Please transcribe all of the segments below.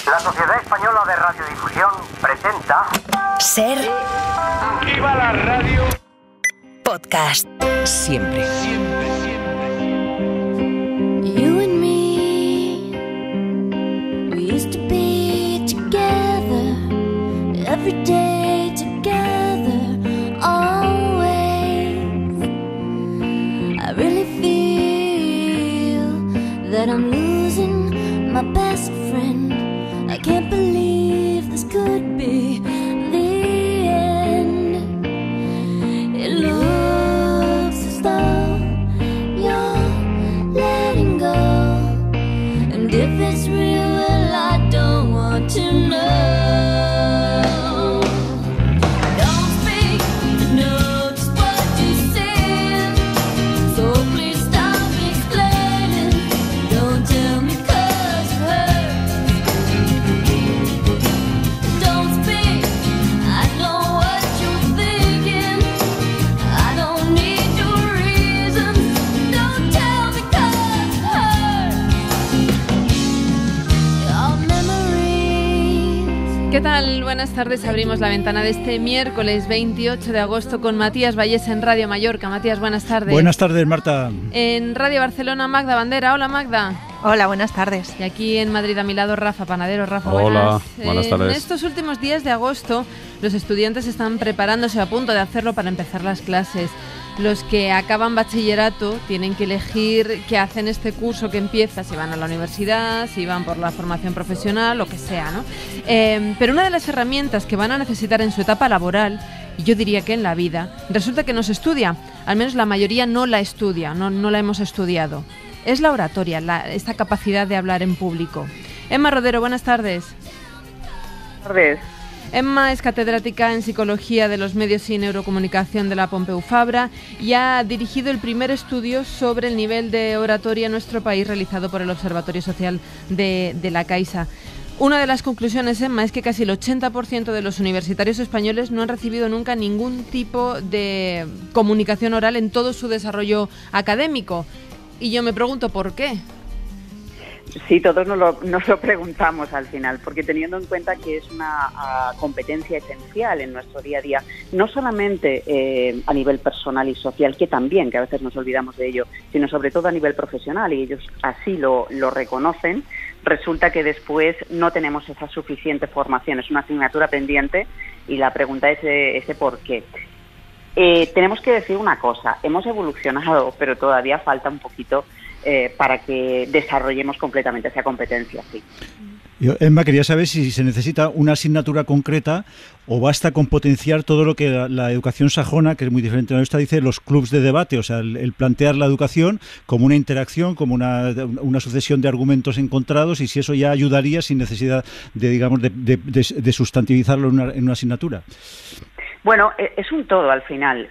La Sociedad Española de Radiodifusión presenta... Ser... Aquí va la radio... Podcast. Siempre. You and me, we used to be together, every day together, always. I really feel that I'm losing my best friend. I can't believe this could be the end. It looks as though you're letting go, and if it's real, well, I don't want to know. Don't speak, I know just what you said, so please stop explaining. Don't tell me 'cause it hurts. Don't speak, I know what you're thinking. I don't need your reasons. Don't tell me 'cause it hurts. Your memories. ¿Qué tal? Buenas tardes. Abrimos la ventana de este miércoles 28 de agosto con Matías Vallés en Radio Mallorca. Matías, buenas tardes. Buenas tardes, Marta. En Radio Barcelona, Magda Bandera. Hola, Magda. Hola, buenas tardes. Y aquí en Madrid, a mi lado, Rafa Panadero. Rafa, Hola, buenas tardes. En estos últimos días de agosto, los estudiantes están preparándose, a punto de hacerlo, para empezar las clases. Los que acaban bachillerato tienen que elegir qué hacen este curso que empieza, si van a la universidad, si van por la formación profesional, lo que sea, ¿no? Pero una de las herramientas que van a necesitar en su etapa laboral, y yo diría que en la vida, resulta que no se estudia, al menos la mayoría no la estudia, no la hemos estudiado. Es la oratoria, esta capacidad de hablar en público. Emma Rodero, buenas tardes. Buenas tardes. Emma es catedrática en Psicología de los Medios y Neurocomunicación de la Pompeu Fabra y ha dirigido el primer estudio sobre el nivel de oratoria en nuestro país realizado por el Observatorio Social de la Caixa. Una de las conclusiones, Emma, es que casi el 80% de los universitarios españoles no han recibido nunca ningún tipo de comunicación oral en todo su desarrollo académico. Y yo me pregunto, ¿por qué? Sí, todos nos lo preguntamos al final, porque teniendo en cuenta que es una competencia esencial en nuestro día a día, no solamente a nivel personal y social, que también, que a veces nos olvidamos de ello, sino sobre todo a nivel profesional, y ellos así lo reconocen, resulta que después no tenemos esa suficiente formación, es una asignatura pendiente, y la pregunta es ese por qué. Tenemos que decir una cosa, hemos evolucionado, pero todavía falta un poquito para que desarrollemos completamente esa competencia, sí. Yo, Emma, quería saber si se necesita una asignatura concreta o basta con potenciar todo lo que la educación sajona, que es muy diferente a nuestra, dice los clubs de debate, o sea, el plantear la educación como una interacción, como una sucesión de argumentos encontrados, y si eso ya ayudaría sin necesidad de, digamos, de sustantivizarlo en una asignatura. Bueno, es un todo al final,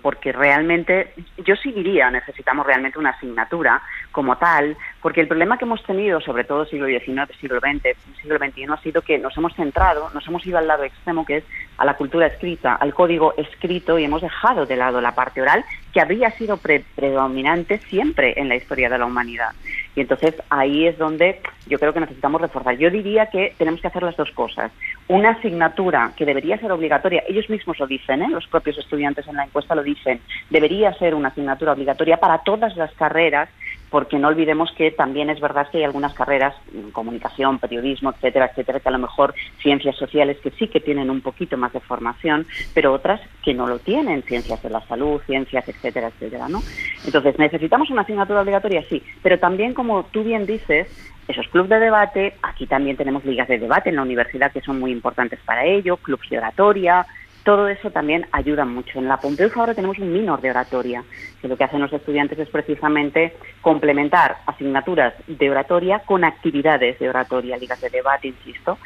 porque realmente yo sí diría, necesitamos realmente una asignatura como tal, porque el problema que hemos tenido, sobre todo siglo XIX, siglo XX, siglo XXI, ha sido que nos hemos centrado, nos hemos ido al lado extremo, que es a la cultura escrita, al código escrito, y hemos dejado de lado la parte oral, que habría sido predominante siempre en la historia de la humanidad. Y entonces ahí es donde yo creo que necesitamos reforzar. Yo diría que tenemos que hacer las dos cosas. Una asignatura que debería ser obligatoria, ellos mismos lo dicen, los propios estudiantes en la encuesta lo dicen, debería ser una asignatura obligatoria para todas las carreras, porque no olvidemos que también es verdad que hay algunas carreras, comunicación, periodismo, etcétera, etcétera, que a lo mejor ciencias sociales que sí que tienen un poquito más de formación, pero otras que no lo tienen, ciencias de la salud, ciencias, etcétera, etcétera, ¿no? Entonces, ¿necesitamos una asignatura obligatoria? Sí, pero también, como tú bien dices, esos clubes de debate, aquí también tenemos ligas de debate en la universidad que son muy importantes para ello, clubes de oratoria. Todo eso también ayuda mucho. En la Pompeu Fabra tenemos un minor de oratoria, que lo que hacen los estudiantes es precisamente complementar asignaturas de oratoria con actividades de oratoria, ligas de debate, insisto,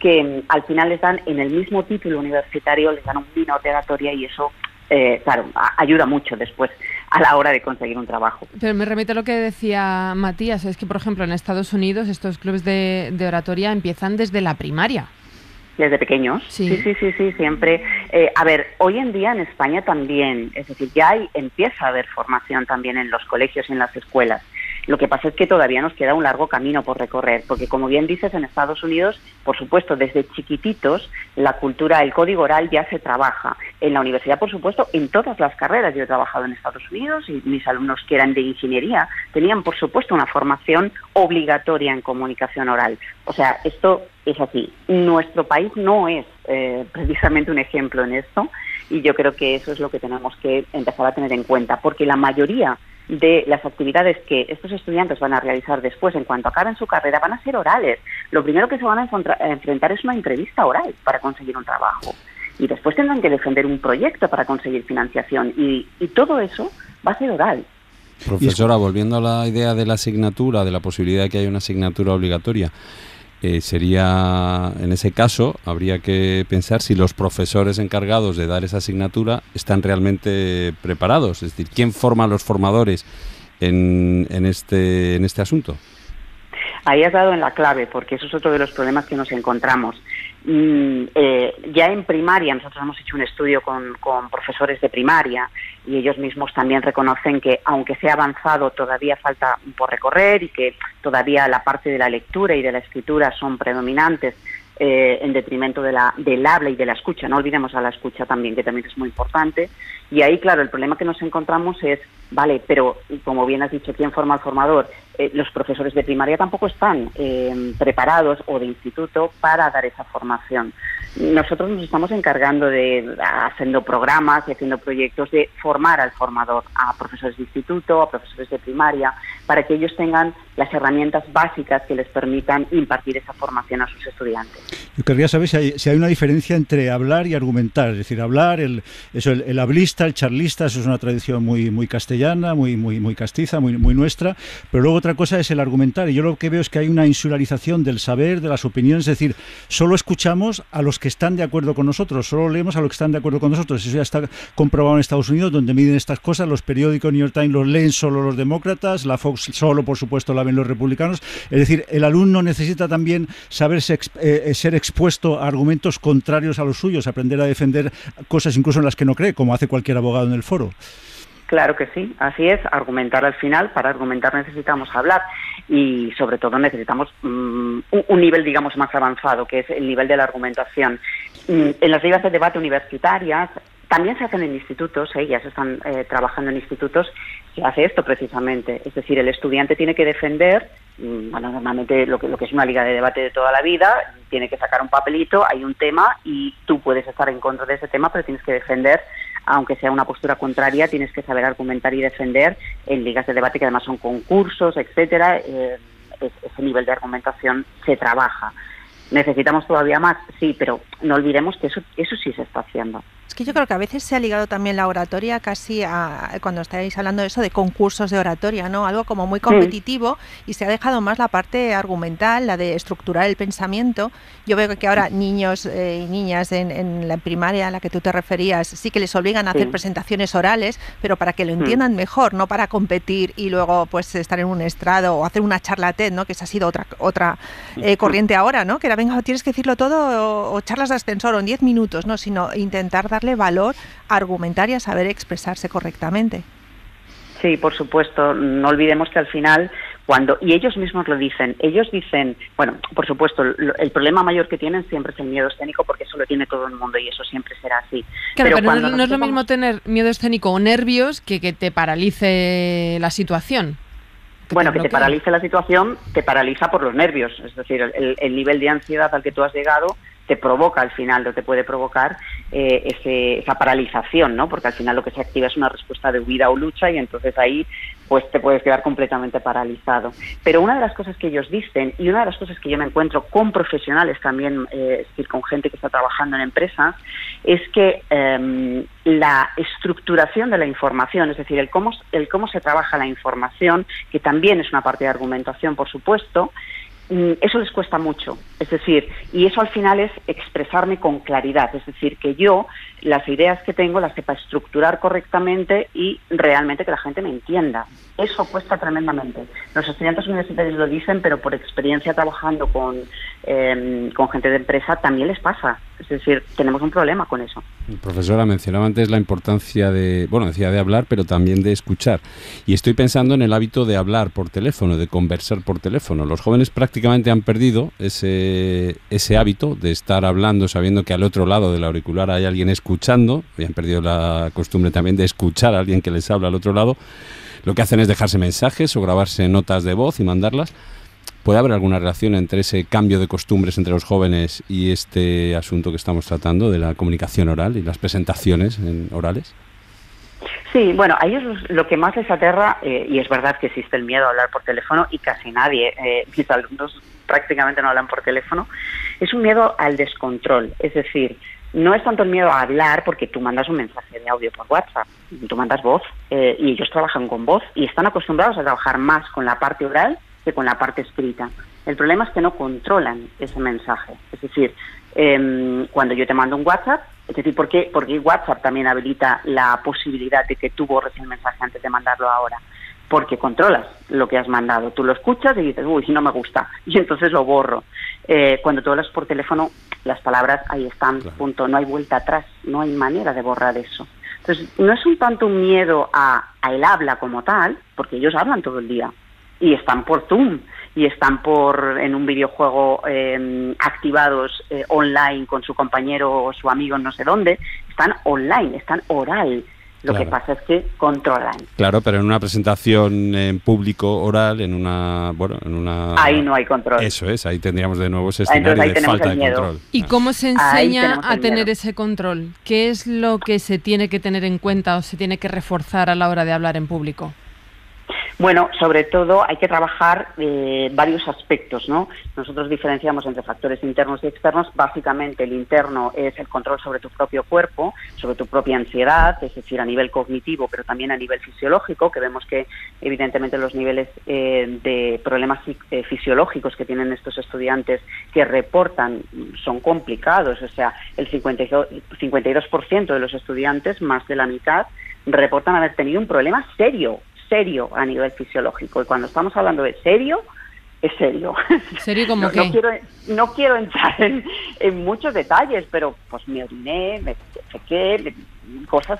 que al final les dan en el mismo título universitario, les dan un minor de oratoria, y eso, claro, ayuda mucho después a la hora de conseguir un trabajo. Pero me remite a lo que decía Matías, es que, por ejemplo, en Estados Unidos estos clubes de oratoria empiezan desde la primaria. Desde pequeños, sí, siempre. A ver, hoy en día en España también, es decir, ya empieza a haber formación también en los colegios y en las escuelas. Lo que pasa es que todavía nos queda un largo camino por recorrer, porque como bien dices, en Estados Unidos, por supuesto, desde chiquititos, la cultura, el código oral ya se trabaja. En la universidad, por supuesto, en todas las carreras. Yo he trabajado en Estados Unidos y mis alumnos que eran de ingeniería tenían, por supuesto, una formación obligatoria en comunicación oral. O sea, esto es así. Nuestro país no es precisamente un ejemplo en esto, y yo creo que eso es lo que tenemos que empezar a tener en cuenta, porque la mayoría de las actividades que estos estudiantes van a realizar después, en cuanto acaben su carrera, van a ser orales. Lo primero que se van a enfrentar es una entrevista oral para conseguir un trabajo. Y después tendrán que defender un proyecto para conseguir financiación. Y todo eso va a ser oral. Profesora, volviendo a la idea de la asignatura, de la posibilidad de que haya una asignatura obligatoria, sería, en ese caso, habría que pensar si los profesores encargados de dar esa asignatura están realmente preparados. Es decir, ¿quién forma a los formadores en este asunto? Ahí has dado en la clave, porque eso es otro de los problemas que nos encontramos. Ya en primaria, nosotros hemos hecho un estudio con profesores de primaria y ellos mismos también reconocen que, aunque se ha avanzado, todavía falta por recorrer y que todavía la parte de la lectura y de la escritura son predominantes en detrimento del habla y de la escucha. No olvidemos a la escucha también, que también es muy importante. Y ahí, claro, el problema que nos encontramos es, vale, pero como bien has dicho, ¿quién forma al formador? Los profesores de primaria tampoco están preparados, o de instituto, para dar esa formación. Nosotros nos estamos encargando haciendo programas y haciendo proyectos de formar al formador, a profesores de instituto, a profesores de primaria, para que ellos tengan las herramientas básicas que les permitan impartir esa formación a sus estudiantes. Yo querría saber si hay una diferencia entre hablar y argumentar. Es decir, hablar, el hablista, el charlista, eso es una tradición muy castellana, muy castiza, muy nuestra, pero luego otra cosa es el argumentar, y yo lo que veo es que hay una insularización del saber, de las opiniones. Es decir, solo escuchamos a los que están de acuerdo con nosotros, solo leemos a los que están de acuerdo con nosotros. Eso ya está comprobado en Estados Unidos, donde miden estas cosas. Los periódicos New York Times los leen solo los demócratas, la Fox solo, por supuesto, la ven los republicanos. Es decir, el alumno necesita también saberse ser expuesto a argumentos contrarios a los suyos, aprender a defender cosas incluso en las que no cree, como hace cualquier abogado en el foro. Claro que sí, así es, argumentar al final. Para argumentar necesitamos hablar y sobre todo necesitamos un nivel, digamos, más avanzado, que es el nivel de la argumentación. En las ligas de debate universitarias también se hacen en institutos, ya se están trabajando en institutos, se hace esto precisamente, es decir, el estudiante tiene que defender, normalmente lo que es una liga de debate de toda la vida, tiene que sacar un papelito, hay un tema y tú puedes estar en contra de ese tema, pero tienes que defender, aunque sea una postura contraria, tienes que saber argumentar y defender en ligas de debate, que además son concursos, etcétera. Ese nivel de argumentación se trabaja. ¿Necesitamos todavía más? Sí, pero no olvidemos que eso sí se está haciendo. Es que yo creo que a veces se ha ligado también la oratoria casi a, cuando estáis hablando de eso, de concursos de oratoria, ¿no? Algo como muy competitivo, y se ha dejado más la parte argumental, la de estructurar el pensamiento. Yo veo que ahora niños y niñas en la primaria a la que tú te referías, sí que les obligan a hacer presentaciones orales, pero para que lo entiendan mejor, no para competir y luego pues estar en un estrado o hacer una charla TED, ¿no? Que esa ha sido otra corriente ahora, ¿no? Que era, venga, tienes que decirlo todo, o charlas de ascensor o en 10 minutos, ¿no? Sino intentar darle valor a argumentar y a saber expresarse correctamente. Sí, por supuesto. No olvidemos que al final, y ellos mismos lo dicen, bueno, por supuesto, el problema mayor que tienen siempre es el miedo escénico, porque eso lo tiene todo el mundo y eso siempre será así. Claro, pero no es lo mismo tener miedo escénico o nervios que te paralice la situación. Bueno, que te paralice la situación, te paraliza por los nervios. Es decir, el nivel de ansiedad al que tú has llegado te provoca al final, o te puede provocar esa paralización, ¿no? Porque al final lo que se activa es una respuesta de huida o lucha, y entonces ahí pues te puedes quedar completamente paralizado. Pero una de las cosas que ellos dicen, y una de las cosas que yo me encuentro con profesionales también, es decir, con gente que está trabajando en empresas, es que la estructuración de la información, es decir, el cómo se trabaja la información, que también es una parte de argumentación, por supuesto, eso les cuesta mucho. Es decir, y eso al final es expresarme con claridad, es decir, que yo las ideas que tengo las sepa estructurar correctamente y realmente que la gente me entienda. Eso cuesta tremendamente. Los estudiantes universitarios lo dicen, pero por experiencia trabajando con con gente de empresa, también les pasa. Es decir, tenemos un problema con eso. Profesora, mencionaba antes la importancia decía de hablar, pero también de escuchar. Y estoy pensando en el hábito de hablar por teléfono, de conversar por teléfono. Los jóvenes prácticamente han perdido ese hábito de estar hablando sabiendo que al otro lado del auricular hay alguien escuchando, y han perdido la costumbre también de escuchar a alguien que les habla al otro lado. Lo que hacen es dejarse mensajes o grabarse notas de voz y mandarlas. ¿Puede haber alguna relación entre ese cambio de costumbres entre los jóvenes y este asunto que estamos tratando de la comunicación oral y las presentaciones orales? Sí, bueno, a ellos lo que más les aterra, y es verdad que existe el miedo a hablar por teléfono y casi nadie, mis alumnos prácticamente no hablan por teléfono, es un miedo al descontrol. Es decir, no es tanto el miedo a hablar, porque tú mandas un mensaje de audio por WhatsApp, tú mandas voz, y ellos trabajan con voz y están acostumbrados a trabajar más con la parte oral que con la parte escrita. El problema es que no controlan ese mensaje. Es decir, cuando yo te mando un WhatsApp, es decir, ¿por qué WhatsApp también habilita la posibilidad de que tú borres el mensaje antes de mandarlo ahora? Porque controlas lo que has mandado. Tú lo escuchas y dices, uy, no me gusta, y entonces lo borro. Cuando tú hablas por teléfono, las palabras ahí están, claro. Punto. No hay vuelta atrás, no hay manera de borrar eso. Entonces, no es tanto un miedo a el habla como tal, porque ellos hablan todo el día. Y están por Zoom, y están en un videojuego activados online con su compañero o su amigo no sé dónde. Están online, están oral. Lo que pasa es que controlan. Claro, pero en una presentación en público oral, ahí no hay control. Eso es, ahí tendríamos de nuevo ese escenario de falta de control. ¿Y cómo se enseña a tener ese control? ¿Qué es lo que se tiene que tener en cuenta o se tiene que reforzar a la hora de hablar en público? Bueno, sobre todo hay que trabajar varios aspectos, ¿no? Nosotros diferenciamos entre factores internos y externos. Básicamente el interno es el control sobre tu propio cuerpo, sobre tu propia ansiedad, es decir, a nivel cognitivo, pero también a nivel fisiológico, que vemos que evidentemente los niveles de problemas fisiológicos que tienen estos estudiantes que reportan son complicados. O sea, el 52% de los estudiantes, más de la mitad, reportan haber tenido un problema serio a nivel fisiológico. Y cuando estamos hablando de serio, es serio. ¿Serio como qué? No quiero entrar en muchos detalles, pero pues me oriné, me sequé, cosas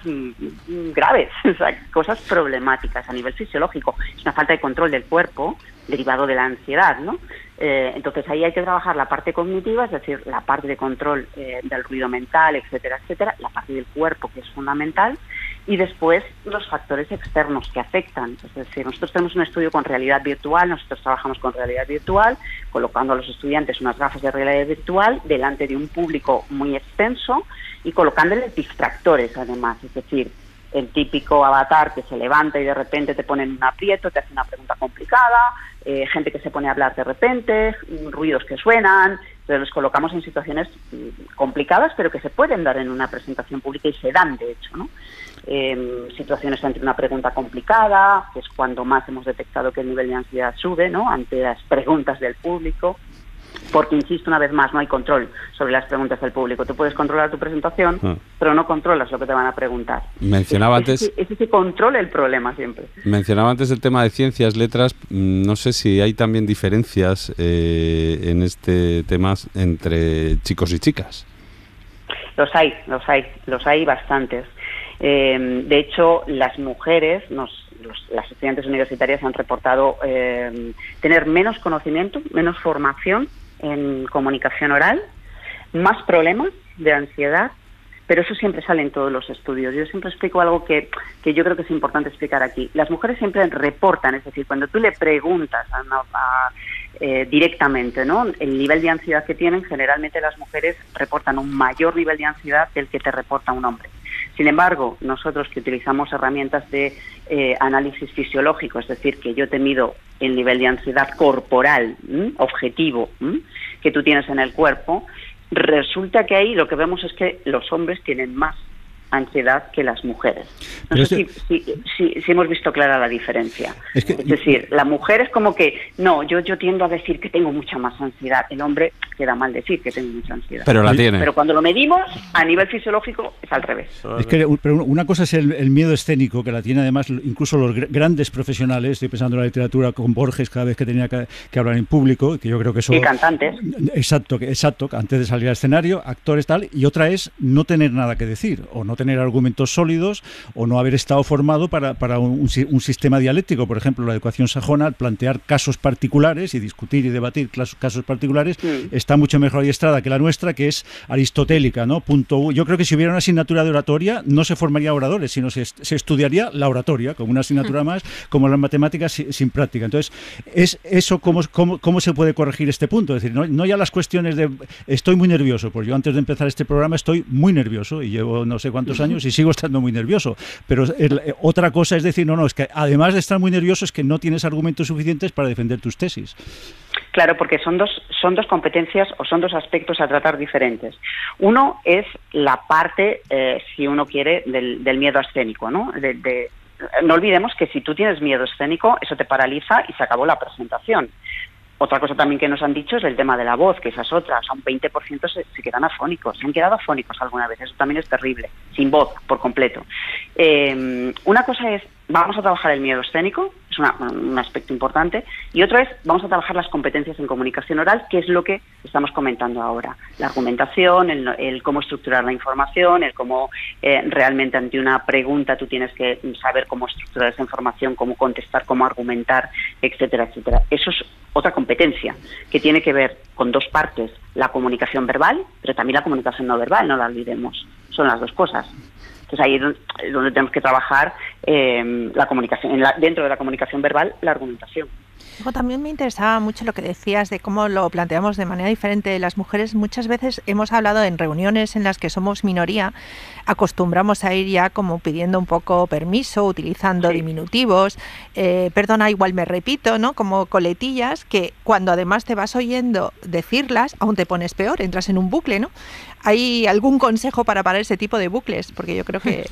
graves, o sea, cosas problemáticas a nivel fisiológico. Es una falta de control del cuerpo derivado de la ansiedad, ¿no? Entonces ahí hay que trabajar la parte cognitiva, es decir, la parte de control del ruido mental, etcétera, etcétera, la parte del cuerpo, que es fundamental, y después los factores externos que afectan. Es decir, nosotros tenemos un estudio con realidad virtual, nosotros trabajamos con realidad virtual, colocando a los estudiantes unas gafas de realidad virtual delante de un público muy extenso y colocándoles distractores además, es decir, el típico avatar que se levanta y de repente te pone en un aprieto, te hace una pregunta complicada, gente que se pone a hablar de repente, ruidos que suenan. Entonces los colocamos en situaciones complicadas, pero que se pueden dar en una presentación pública y se dan, de hecho, ¿no? Situaciones ante una pregunta complicada, que es cuando más hemos detectado que el nivel de ansiedad sube, ¿no? Ante las preguntas del público. Porque, insisto, una vez más, no hay control sobre las preguntas del público. Tú puedes controlar tu presentación, pero no controlas lo que te van a preguntar. Mencionaba antes... Es ese control el problema siempre. Mencionaba antes el tema de ciencias, letras. No sé si hay también diferencias en este tema entre chicos y chicas. Los hay bastantes. De hecho, las mujeres, las estudiantes universitarias han reportado tener menos conocimiento, menos formación en comunicación oral, más problemas de ansiedad, pero eso siempre sale en todos los estudios. Yo siempre explico algo que yo creo que es importante explicar aquí. Las mujeres siempre reportan, es decir, cuando tú le preguntas directamente, ¿no?, el nivel de ansiedad que tienen, generalmente las mujeres reportan un mayor nivel de ansiedad del que te reporta un hombre. Sin embargo, nosotros que utilizamos herramientas de análisis fisiológico, es decir, que yo te mido el nivel de ansiedad corporal, objetivo, que tú tienes en el cuerpo, resulta que ahí lo que vemos es que los hombres tienen más ansiedad que las mujeres. No sé si hemos visto clara la diferencia. Es decir, la mujer es como que, no, yo tiendo a decir que tengo mucha más ansiedad. El hombre queda mal decir que tengo mucha ansiedad. Pero la tiene. Pero cuando lo medimos, a nivel fisiológico, es al revés. Es que pero una cosa es el miedo escénico, que la tiene además incluso los grandes profesionales. Estoy pensando en la literatura con Borges cada vez que tenía que hablar en público, que yo creo que eso... Y cantantes. Exacto, antes de salir al escenario, actores tal, y otra es no tener nada que decir, o no tener argumentos sólidos, o no haber estado formado para un sistema dialéctico. Por ejemplo, la educación sajona, al plantear casos particulares y discutir y debatir casos particulares, está mucho mejor adiestrada que la nuestra, que es aristotélica, ¿no? Yo creo que si hubiera una asignatura de oratoria, no se formaría oradores, sino se estudiaría la oratoria, como una asignatura más, como las matemáticas sin práctica. Entonces, es eso cómo se puede corregir este punto. Es decir, no ya las cuestiones de estoy muy nervioso, pues yo antes de empezar este programa estoy muy nervioso y llevo no sé cuántos años y sigo estando muy nervioso. Pero otra cosa es decir, no, es que además de estar muy nervioso es que no tienes argumentos suficientes para defender tus tesis. Claro, porque son dos competencias o son dos aspectos a tratar diferentes. Uno es la parte, si uno quiere, del miedo escénico, ¿no? No olvidemos que si tú tienes miedo escénico, eso te paraliza y se acabó la presentación. Otra cosa también que nos han dicho es el tema de la voz, que esa es otra. O sea, un 20% se quedan afónicos. Se han quedado afónicos alguna vez. Eso también es terrible. Sin voz, por completo. Una cosa es, vamos a trabajar el miedo escénico, es un aspecto importante. Y otra es, vamos a trabajar las competencias en comunicación oral, que es lo que estamos comentando ahora. La argumentación, el cómo estructurar la información, el cómo realmente ante una pregunta tú tienes que saber cómo estructurar esa información, cómo contestar, cómo argumentar, etcétera, etcétera. Eso es otra competencia que tiene que ver con dos partes, la comunicación verbal, pero también la comunicación no verbal, no la olvidemos. Son las dos cosas. Entonces ahí es donde tenemos que trabajar la comunicación, dentro de la comunicación verbal, la argumentación. Luego también me interesaba mucho lo que decías de cómo lo planteamos de manera diferente. Las mujeres muchas veces hemos hablado en reuniones en las que somos minoría, acostumbramos a ir ya como pidiendo un poco permiso, utilizando diminutivos, perdona, igual me repito, ¿no? Como coletillas que cuando además te vas oyendo decirlas, aún te pones peor, entras en un bucle, ¿no? ¿Hay algún consejo para parar ese tipo de bucles? Porque yo creo que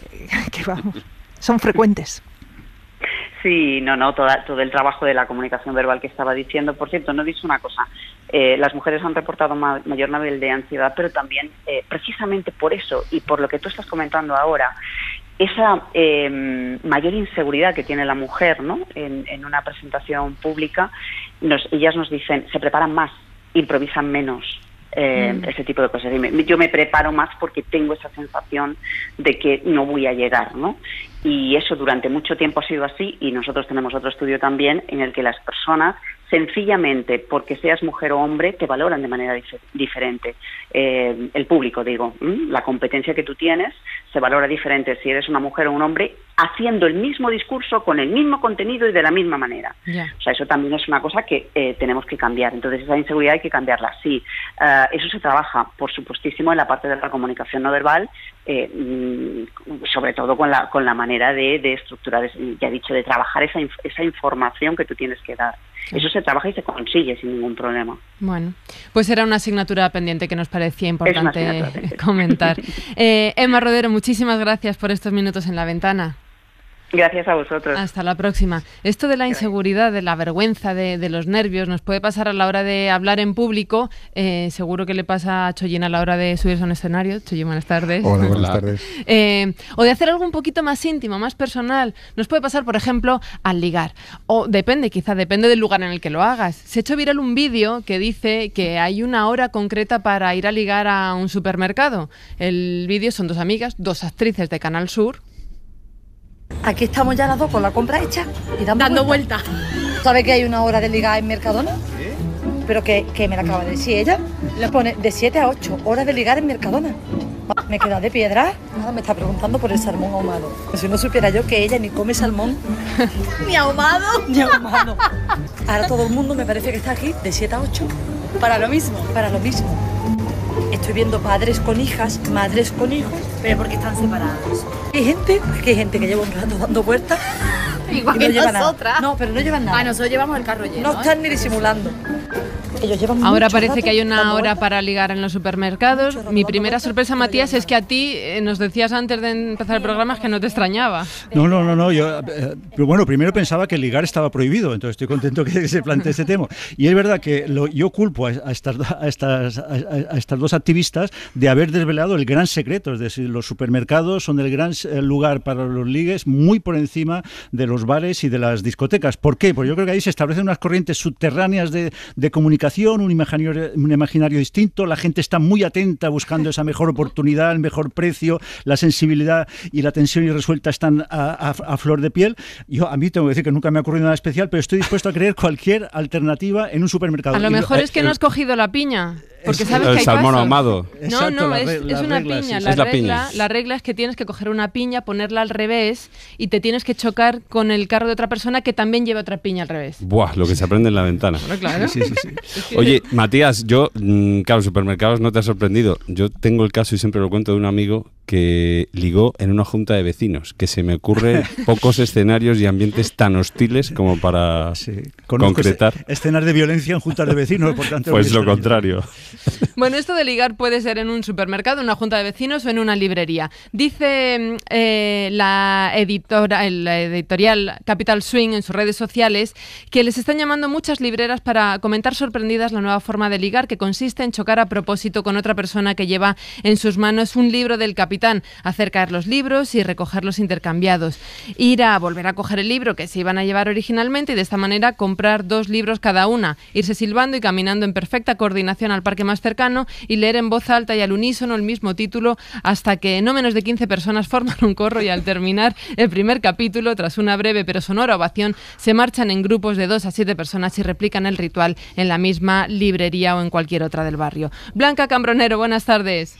vamos, son frecuentes. Sí, todo el trabajo de la comunicación verbal que estaba diciendo. Por cierto, no he dicho una cosa. Las mujeres han reportado mayor nivel de ansiedad, pero también precisamente por eso y por lo que tú estás comentando ahora, esa mayor inseguridad que tiene la mujer, ¿no? En una presentación pública, ellas nos dicen, se preparan más, improvisan menos. Ese tipo de cosas. Yo me preparo más porque tengo esa sensación de que no voy a llegar, ¿no? Y eso durante mucho tiempo ha sido así, y nosotros tenemos otro estudio también en el que las personas, sencillamente porque seas mujer o hombre, te valoran de manera diferente. El público, digo, la competencia que tú tienes se valora diferente si eres una mujer o un hombre, haciendo el mismo discurso, con el mismo contenido y de la misma manera. Yeah. O sea, eso también es una cosa que tenemos que cambiar. Entonces, esa inseguridad hay que cambiarla. Sí, eso se trabaja, por supuestísimo, en la parte de la comunicación no verbal, sobre todo con la manera de estructurar, ya he dicho, de trabajar esa información que tú tienes que dar. Eso se trabaja y se consigue sin ningún problema. Bueno, pues era una asignatura pendiente que nos parecía importante comentar. Emma Rodero, muchísimas gracias por estos minutos en La Ventana. Gracias a vosotros. Hasta la próxima. Esto de la inseguridad, de la vergüenza, de los nervios, nos puede pasar a la hora de hablar en público. Seguro que le pasa a Chollín a la hora de subirse a un escenario. Chollín, buenas tardes. Hola, buenas tardes. O de hacer algo un poquito más íntimo, más personal. Nos puede pasar, por ejemplo, al ligar. O depende del lugar en el que lo hagas. Se ha hecho viral un vídeo que dice que hay una hora concreta para ir a ligar a un supermercado. El vídeo son dos amigas, dos actrices de Canal Sur. Aquí estamos ya las dos con la compra hecha y dando vueltas. ¿Sabe que hay una hora de ligar en Mercadona? ¿Sí? Pero que me la acaba de decir ella. Le pone de 7 a 8 horas de ligar en Mercadona. Me he quedado de piedra. Nada, me está preguntando por el salmón ahumado. Si no supiera yo que ella ni come salmón. ¿Ni ahumado? Ni ahumado. Ahora todo el mundo me parece que está aquí de 7 a 8. Para lo mismo. Para lo mismo. Estoy viendo padres con hijas, madres con hijos. ¿Pero por qué están separados? Hay gente que lleva un rato dando vueltas. Igual que no nosotras. No, pero no llevan nada. Nosotros llevamos el carro lleno. No están ni disimulando. Ellos llevan Ahora mucho parece rato que hay una dando hora vueltas. para ligar en los supermercados. Mi primera sorpresa, Matías, es que a ti nos decías antes de empezar el programa que no te extrañaba. No, yo, pero bueno, primero pensaba que ligar estaba prohibido, entonces estoy contento que se plantee este tema. Y es verdad que yo culpo a estas dos activistas de haber desvelado el gran secreto, es decir, los supermercados son el gran lugar para los ligues, muy por encima de los bares y de las discotecas. ¿Por qué? Pues yo creo que ahí se establecen unas corrientes subterráneas de comunicación, un imaginario distinto, la gente está muy atenta buscando esa mejor oportunidad, el mejor precio, la sensibilidad y la tensión irresuelta están a flor de piel. A mí tengo que decir que nunca me ha ocurrido nada especial, pero estoy dispuesto a creer cualquier alternativa en un supermercado. A lo mejor es que no has cogido la piña. Porque sabes que hay salmón pasos. ahumado. No, es una piña. Sí. La regla es que tienes que coger una piña, ponerla al revés y te tienes que chocar con el carro de otra persona que también lleva otra piña al revés. Buah, lo que se aprende en la ventana. Bueno, claro. Sí. Oye, Matías, claro, supermercados no te ha sorprendido. Yo tengo el caso, y siempre lo cuento, de un amigo que ligó en una junta de vecinos, que se me ocurre pocos escenarios y ambientes tan hostiles como para concretar. Escenas de violencia en juntas de vecinos, por tanto. Pues lo contrario. Bueno, esto de ligar puede ser en un supermercado, en una junta de vecinos o en una librería. Dice la editorial Capital Swing en sus redes sociales que les están llamando muchas libreras para comentar sorprendidas la nueva forma de ligar, que consiste en chocar a propósito con otra persona que lleva en sus manos un libro del capitán, hacer caer los libros y recogerlos intercambiados. Ir a volver a coger el libro que se iban a llevar originalmente y de esta manera comprar 2 libros cada una, irse silbando y caminando en perfecta coordinación al parque más cercano y leer en voz alta y al unísono el mismo título hasta que no menos de 15 personas forman un corro y al terminar el primer capítulo, tras una breve pero sonora ovación, se marchan en grupos de 2 a 7 personas y replican el ritual en la misma librería o en cualquier otra del barrio. Blanca Cambronero, buenas tardes.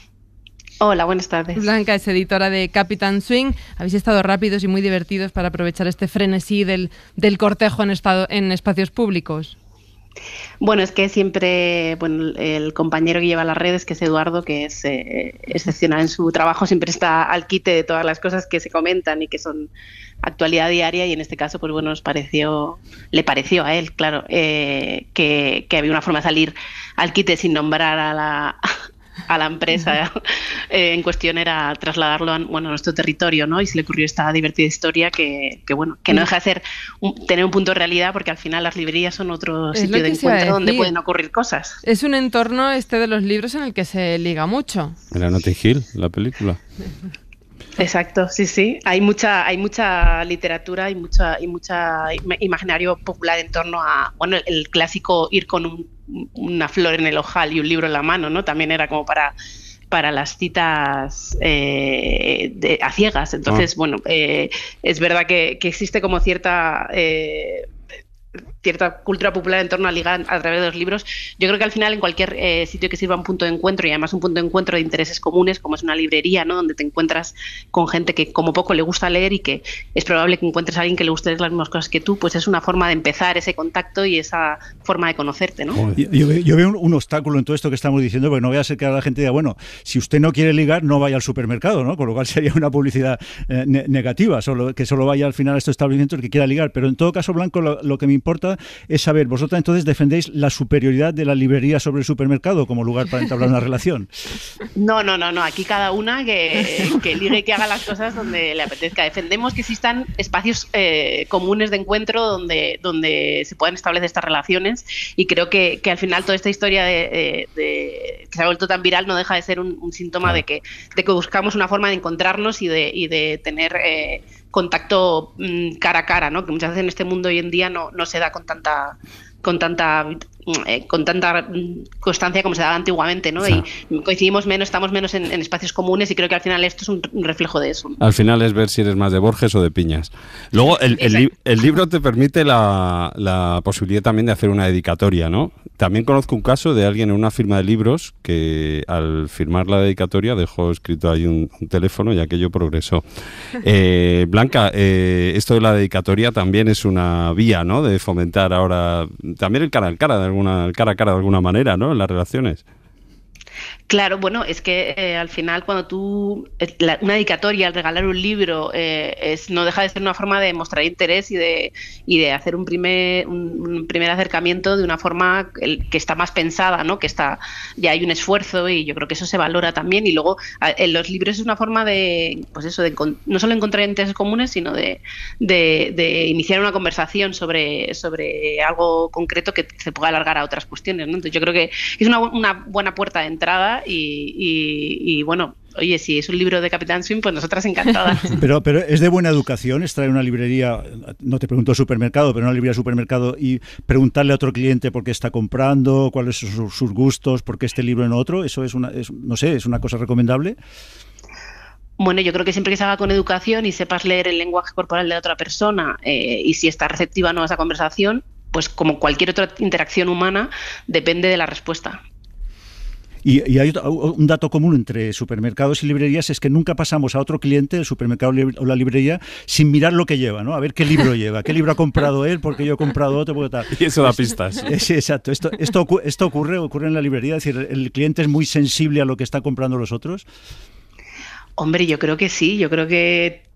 Hola, buenas tardes. Blanca es editora de Capital Swing. Habéis estado rápidos y muy divertidos para aprovechar este frenesí del cortejo en espacios públicos. Bueno, es que siempre, el compañero que lleva las redes, que es Eduardo, que es excepcional en su trabajo, siempre está al quite de todas las cosas que se comentan y que son actualidad diaria, y en este caso, pues bueno, le pareció a él, claro, que había una forma de salir al quite sin nombrar a la empresa en cuestión, era trasladarlo a nuestro territorio, ¿no? Y se le ocurrió esta divertida historia que no deja de ser tener un punto de realidad, porque al final las librerías son otro sitio de encuentro donde pueden ocurrir cosas. Es un entorno de los libros en el que se liga mucho. Era Notting Hill, la película. Exacto, sí. Hay mucha literatura y mucha imaginario popular en torno a, el clásico ir con una flor en el ojal y un libro en la mano, ¿no? También era como para las citas a ciegas. Entonces, es verdad que existe como cierta cultura popular en torno a ligar a través de los libros. Yo creo que al final en cualquier sitio que sirva un punto de encuentro, y además un punto de encuentro de intereses comunes, como es una librería, ¿no? Donde te encuentras con gente que como poco le gusta leer y que es probable que encuentres a alguien que le guste las mismas cosas que tú, pues es una forma de empezar ese contacto y esa forma de conocerte, ¿no? Yo veo un obstáculo en todo esto que estamos diciendo, porque no voy a ser que la gente diga, bueno, si usted no quiere ligar, no vaya al supermercado, ¿no? Con lo cual sería una publicidad negativa, que solo vaya al final a estos establecimientos que quiera ligar. Pero en todo caso, Blanco, lo que me importa es saber, vosotras entonces defendéis la superioridad de la librería sobre el supermercado como lugar para entablar una relación. No. Aquí cada una que ligue y que haga las cosas donde le apetezca. Defendemos que existan espacios comunes de encuentro donde se puedan establecer estas relaciones, y creo que al final toda esta historia de que se ha vuelto tan viral no deja de ser un síntoma de que buscamos una forma de encontrarnos y de tener contacto cara a cara, ¿no? Que muchas veces en este mundo hoy en día no se da con tanta constancia como se daba antiguamente, ¿no? Sí. Y coincidimos menos, estamos menos en espacios comunes, y creo que al final esto es un reflejo de eso. Al final es ver si eres más de Borges o de Piñas. Luego el libro te permite la posibilidad también de hacer una dedicatoria, ¿no? También conozco un caso de alguien en una firma de libros que al firmar la dedicatoria dejó escrito ahí un teléfono y aquello progresó. Blanca, esto de la dedicatoria también es una vía, ¿no? De fomentar ahora también el cara a cara de alguna manera, ¿no? En las relaciones. Claro, bueno, es que al final cuando una dedicatoria al regalar un libro no deja de ser una forma de mostrar interés y de hacer un primer acercamiento de una forma que está más pensada, ¿no? Ya hay un esfuerzo y yo creo que eso se valora también. Y luego en los libros es una forma de, pues eso, no solo encontrar intereses comunes, sino de iniciar una conversación sobre algo concreto que se pueda alargar a otras cuestiones, ¿no? Entonces yo creo que es una buena puerta de entrada. Y bueno, oye, si es un libro de Capitán Swing, pues nosotras encantadas. Pero es de buena educación estar en una librería, no te pregunto supermercado, pero en una librería supermercado y preguntarle a otro cliente por qué está comprando, cuáles son sus gustos, por qué este libro en otro. Eso es una cosa recomendable. Bueno, yo creo que siempre que se haga con educación y sepas leer el lenguaje corporal de otra persona y si está receptiva o no a esa conversación, pues como cualquier otra interacción humana, depende de la respuesta. Y hay un dato común entre supermercados y librerías, es que nunca pasamos a otro cliente del supermercado o la librería sin mirar lo que lleva, ¿no? A ver qué libro lleva, qué libro ha comprado él, porque yo he comprado otro, porque tal. Y eso da pistas. Sí, exacto. Esto ocurre en la librería, es decir, el cliente es muy sensible a lo que están comprando los otros. Hombre, yo creo que sí, yo creo que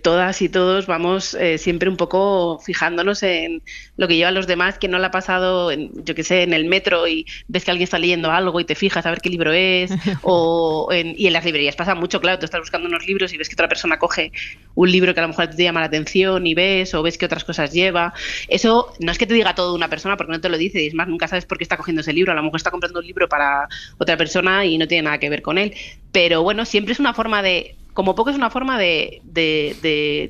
todas y todos vamos siempre un poco fijándonos en lo que llevan los demás, que no le ha pasado, yo qué sé, en el metro y ves que alguien está leyendo algo y te fijas a ver qué libro es, y en las librerías pasa mucho, claro, tú estás buscando unos libros y ves que otra persona coge un libro que a lo mejor te llama la atención y ves que otras cosas lleva. Eso no es que te diga todo una persona porque no te lo dice, y es más, nunca sabes por qué está cogiendo ese libro, a lo mejor está comprando un libro para otra persona y no tiene nada que ver con él, pero bueno, siempre es una forma de, como poco es una forma de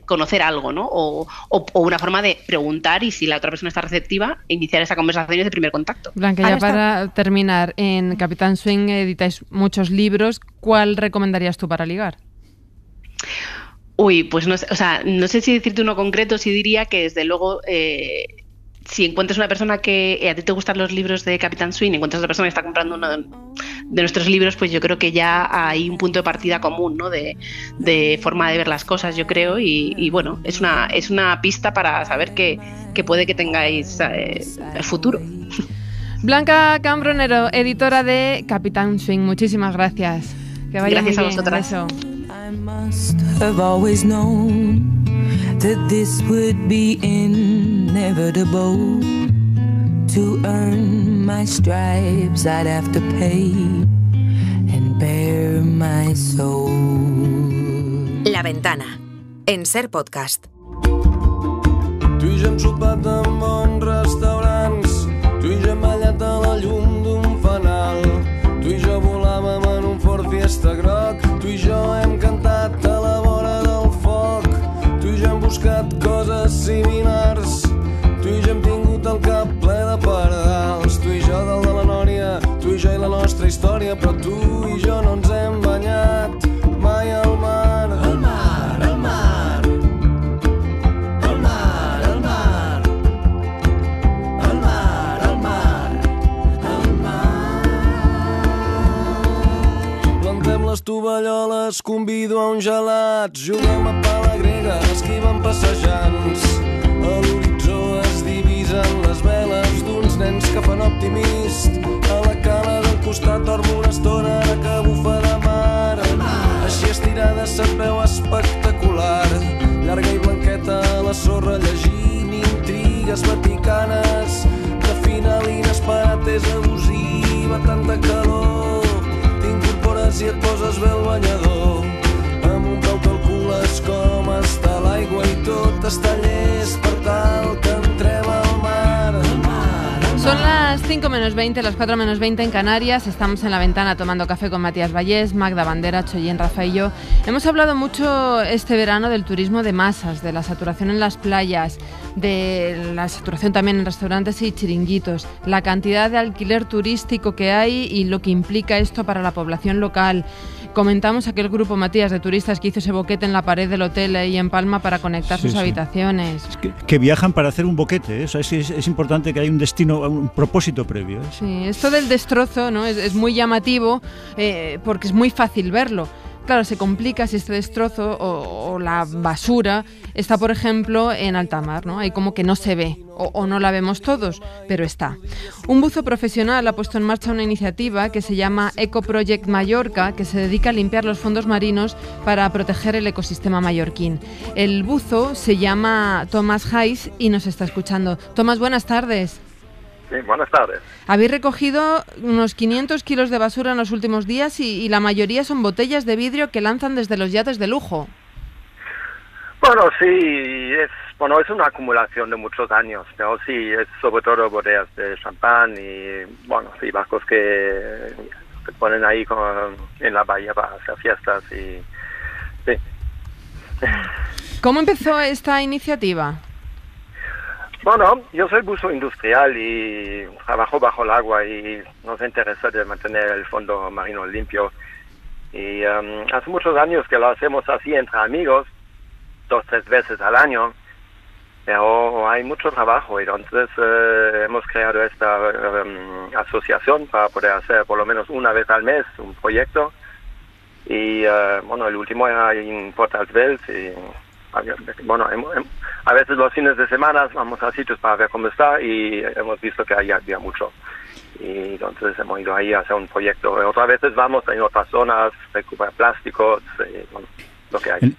conocer algo, ¿no? O una forma de preguntar y si la otra persona está receptiva, iniciar esa conversación desde el primer contacto. Blanca, ya para terminar, en Capitán Swing editáis muchos libros. ¿Cuál recomendarías tú para ligar? Uy, pues no sé, o sea, no sé si decirte uno concreto, sí diría que desde luego si encuentras una persona que a ti te gustan los libros de Capitán Swing, encuentras otra persona que está comprando uno de nuestros libros, pues yo creo que ya hay un punto de partida común, ¿no? De forma de ver las cosas, yo creo, y bueno, es una pista para saber que puede que tengáis el futuro. Blanca Cambronero, editora de Capitán Swing, muchísimas gracias. Que vaya gracias muy a bien. vosotras. Beso. I must have always known that this would be inevitable. To earn my stripes I'd have to pay and bare my soul. La Ventana, en Ser Podcast. Tu i jo hem sopat en bons restaurants, tu i jo hem ballat a la llum d'un fanal, tu i jo volàvem en un Ford Fiesta groc, tu i jo hem cantat a la vora del foc, tu i jo hem buscat coses similars, tu i jo hem tingut el cap ple de pardals, tu i jo dalt de la Nòria, tu i jo i la nostra història, però tu i jo no ens hem banyat mai al mar. Al mar, al mar, al mar, al mar, al mar, al mar, al mar. Plantem les tovalloles, convido a un gelat, juguem a pala grega, esquivem passejants, a l'horitzó es divisen les veles d'uns nens que fan optimist, a la cala del costat dormo una estona que bufa de mar, així estirada se't veu espectacular, llarga i blanqueta a la sorra llegint intrigues vaticanes, de final inesperat és abusiva, tanta calor, t'incorpores i et poses bé el banyador, amb un peu calcules com està l'aigua i tot està llest per tal que entrem al mar. Son las 5 menos 20, las 4 menos 20 en Canarias. Estamos en La Ventana tomando café con Matías Vallés, Magda Bandera, Choyén, Rafa y yo. Hemos hablado mucho este verano del turismo de masas, de la saturación en las playas, de la saturación también en restaurantes y chiringuitos, la cantidad de alquiler turístico que hay y lo que implica esto para la población local. Comentamos aquel grupo, Matías, de turistas que hizo ese boquete en la pared del hotel y en Palma para conectar sus habitaciones. Es que viajan para hacer un boquete, ¿eh? O sea, es importante que haya un destino, un propósito previo, ¿eh? Sí, esto del destrozo, ¿no? es muy llamativo porque es muy fácil verlo. claro, se complica si este destrozo o la basura está, por ejemplo, en alta mar, ¿no? Ahí como que no se ve o no la vemos todos, pero está. Un buzo profesional ha puesto en marcha una iniciativa que se llama Eco Project Mallorca, que se dedica a limpiar los fondos marinos para proteger el ecosistema mallorquín. El buzo se llama Tomás Hayes y nos está escuchando. Tomás, buenas tardes. Sí, buenas tardes. Habéis recogido unos 500 kilos de basura en los últimos días y la mayoría son botellas de vidrio que lanzan desde los yates de lujo. Bueno, sí, es una acumulación de muchos años, pero sí, es sobre todo botellas de champán y, bueno, sí, barcos que se ponen ahí en la bahía para hacer fiestas y sí. ¿Cómo empezó esta iniciativa? Bueno, yo soy buzo industrial y trabajo bajo el agua y nos interesa de mantener el fondo marino limpio. Y hace muchos años que lo hacemos así entre amigos, 2-3 veces al año, pero hay mucho trabajo y entonces hemos creado esta asociación para poder hacer por lo menos una vez al mes un proyecto. Y bueno, el último era en Port Alsveld y bueno, a veces los fines de semana vamos a sitios para ver cómo está y hemos visto que ahí había mucho. Y entonces hemos ido ahí a hacer un proyecto. Otras veces vamos en otras zonas, recuperar plásticos, bueno,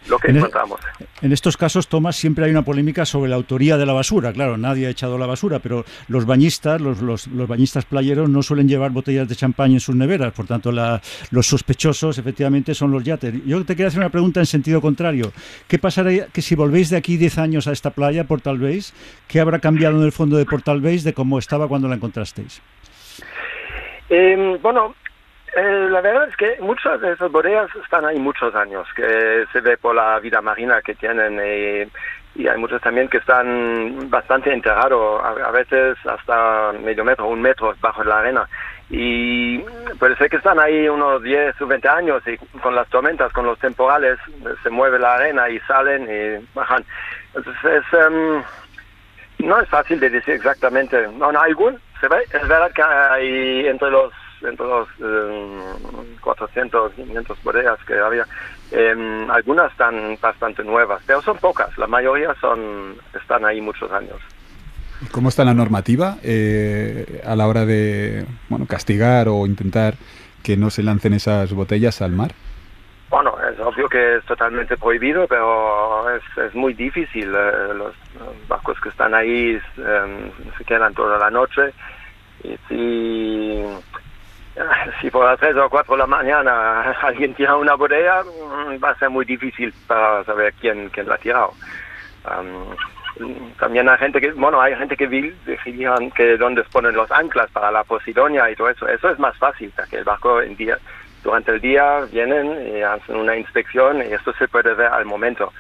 lo que encontramos. En estos casos, Tomás, siempre hay una polémica sobre la autoría de la basura. Claro, nadie ha echado la basura, pero los bañistas, los bañistas playeros no suelen llevar botellas de champán en sus neveras. Por tanto, los sospechosos, efectivamente, son los yates. Yo te quería hacer una pregunta en sentido contrario. ¿Qué pasará que si volvéis de aquí 10 años a esta playa, Port Albays, qué habrá cambiado en el fondo de Port Albays de cómo estaba cuando la encontrasteis? Bueno, la verdad es que muchas de esas botellas están ahí muchos años, que se ve por la vida marina que tienen y hay muchos también que están bastante enterrados, a veces hasta medio metro, 1 metro bajo la arena. Y puede ser que están ahí unos 10 o 20 años y con las tormentas, con los temporales, se mueve la arena y salen y bajan. Entonces no es fácil de decir exactamente. No, se ve, es verdad que hay entre los 400, 500 botellas que había, algunas están bastante nuevas, pero son pocas, la mayoría están ahí muchos años. ¿Cómo está la normativa a la hora de castigar o intentar que no se lancen esas botellas al mar? Bueno, es obvio que es totalmente prohibido, pero es muy difícil. Los barcos que están ahí se quedan toda la noche y si por las 3 o 4 de la mañana alguien tira una botella, va a ser muy difícil para saber quién la ha tirado. También hay gente que vigilan que donde ponen los anclas para la posidonia y todo eso. Eso es más fácil, porque el barco durante el día vienen y hacen una inspección y esto se puede ver al momento.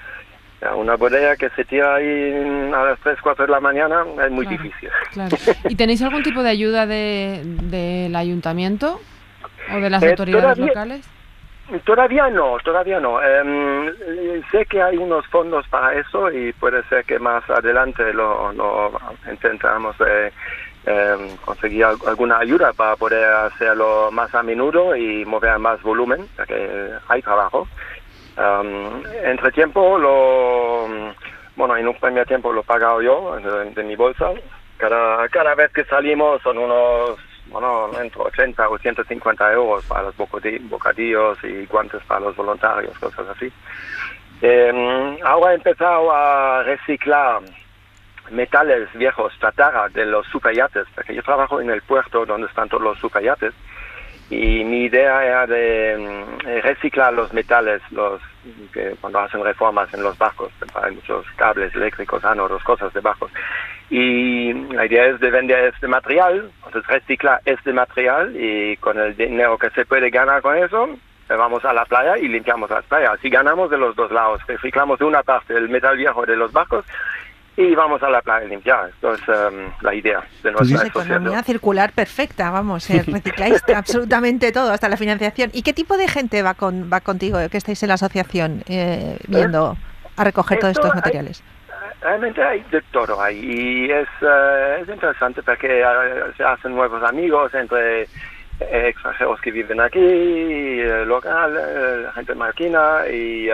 Una botella que se tira ahí a las 3, 4 de la mañana es muy difícil. Claro. ¿Y tenéis algún tipo de ayuda del ayuntamiento o de las autoridades locales? Todavía no. Sé que hay unos fondos para eso y puede ser que más adelante lo intentamos conseguir alguna ayuda para poder hacerlo más a menudo y mover más volumen, porque hay trabajo. Entre tiempo, en un primer tiempo lo he pagado yo de mi bolsa. Cada vez que salimos son unos, entre 80 o 150 euros para los bocadillos y guantes para los voluntarios, cosas así. Ahora he empezado a reciclar metales viejos, chatarra de los superyates, porque yo trabajo en el puerto donde están todos los superyates. Y mi idea era de reciclar los metales, que cuando hacen reformas en los barcos, hay muchos cables eléctricos, ánodos, cosas de barcos. Y la idea es de vender este material, entonces reciclar este material y con el dinero que se puede ganar con eso, vamos a la playa y limpiamos las playas. Si ganamos de los dos lados, reciclamos de una parte el metal viejo de los barcos y vamos a la playa a limpiar. Esto es la idea de nuestra asociación. Economía circular perfecta, recicláis absolutamente todo, hasta la financiación. ¿Y qué tipo de gente va contigo, que estáis en la asociación, viendo a recoger todos estos materiales? Realmente hay de todo ahí y es interesante porque se hacen nuevos amigos entre extranjeros que viven aquí, local, gente marquina y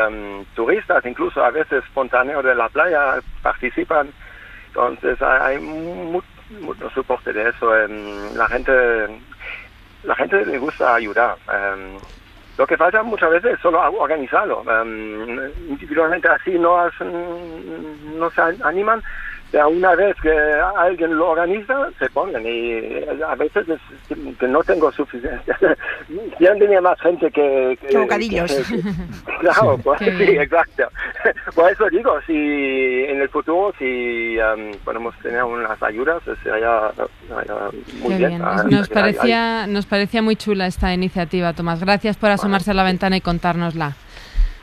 turistas, incluso a veces espontáneos de la playa participan. Entonces hay mucho soporte de eso. La gente le gusta ayudar. Lo que falta muchas veces es solo organizarlo. Individualmente así no se animan. Pero una vez que alguien lo organiza, se ponen. Y a veces que no tengo suficiente. Ya tenía más gente que bocadillos. Claro, pues, sí, exacto. Por eso digo, si en el futuro, si podemos tener unas ayudas, sería muy bien. Nos parecía muy chula esta iniciativa, Tomás. Gracias por asomarse a la ventana y contárnosla.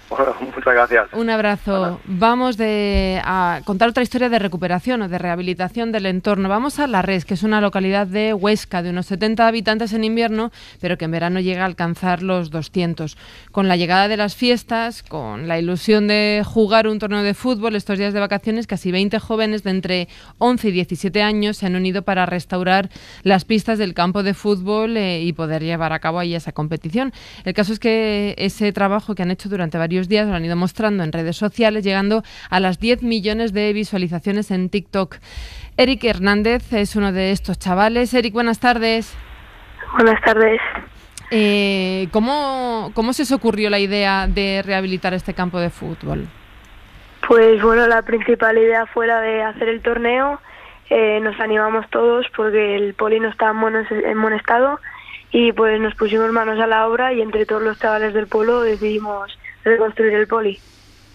Bueno, muchas gracias. Un abrazo. Hola. Vamos a contar otra historia de recuperación o de rehabilitación del entorno. Vamos a La Res, que es una localidad de Huesca de unos 70 habitantes en invierno, pero que en verano llega a alcanzar los 200. Con la llegada de las fiestas, con la ilusión de jugar un torneo de fútbol estos días de vacaciones, casi 20 jóvenes de entre 11 y 17 años se han unido para restaurar las pistas del campo de fútbol y poder llevar a cabo ahí esa competición. El caso es que ese trabajo que han hecho durante varios días lo han ido mostrando en redes sociales, llegando a las 10 millones de visualizaciones en TikTok. Eric Hernández es uno de estos chavales. Eric, buenas tardes. Buenas tardes. ¿Cómo se os ocurrió la idea de rehabilitar este campo de fútbol? Pues bueno, la principal idea fue la de hacer el torneo. Nos animamos todos porque el poli no estaba en buen estado y pues nos pusimos manos a la obra y entre todos los chavales del pueblo decidimos reconstruir el poli.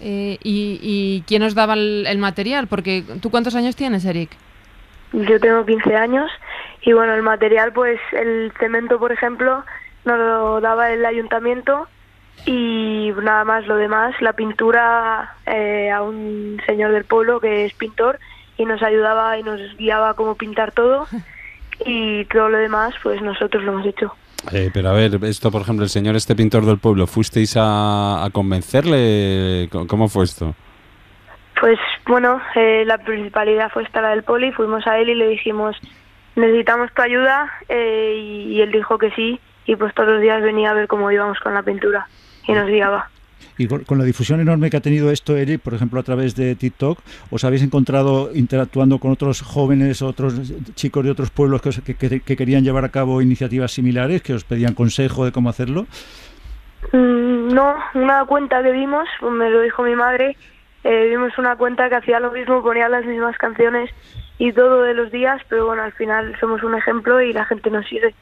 ¿Y quién os daba el material? Porque ¿tú cuántos años tienes, Eric? Yo tengo 15 años y bueno, el material, pues el cemento, por ejemplo, nos lo daba el ayuntamiento y nada más. Lo demás, la pintura, a un señor del pueblo que es pintor y nos ayudaba y nos guiaba cómo pintar todo y todo lo demás, pues nosotros lo hemos hecho. Pero a ver, esto, por ejemplo, el señor pintor del pueblo, ¿fuisteis a convencerle? ¿Cómo fue esto? Pues bueno, la principalidad fue esta, la del poli. Fuimos a él y le dijimos, necesitamos tu ayuda, y él dijo que sí, y pues todos los días venía a ver cómo íbamos con la pintura y nos guiaba. Y con la difusión enorme que ha tenido esto, Eric, por ejemplo, a través de TikTok, ¿os habéis encontrado interactuando con otros jóvenes, otros chicos de otros pueblos que querían llevar a cabo iniciativas similares, que os pedían consejo de cómo hacerlo? No, una cuenta que vimos, me lo dijo mi madre, vimos una cuenta que hacía lo mismo, ponía las mismas canciones y todo de los días, pero bueno, al final somos un ejemplo y la gente nos sigue.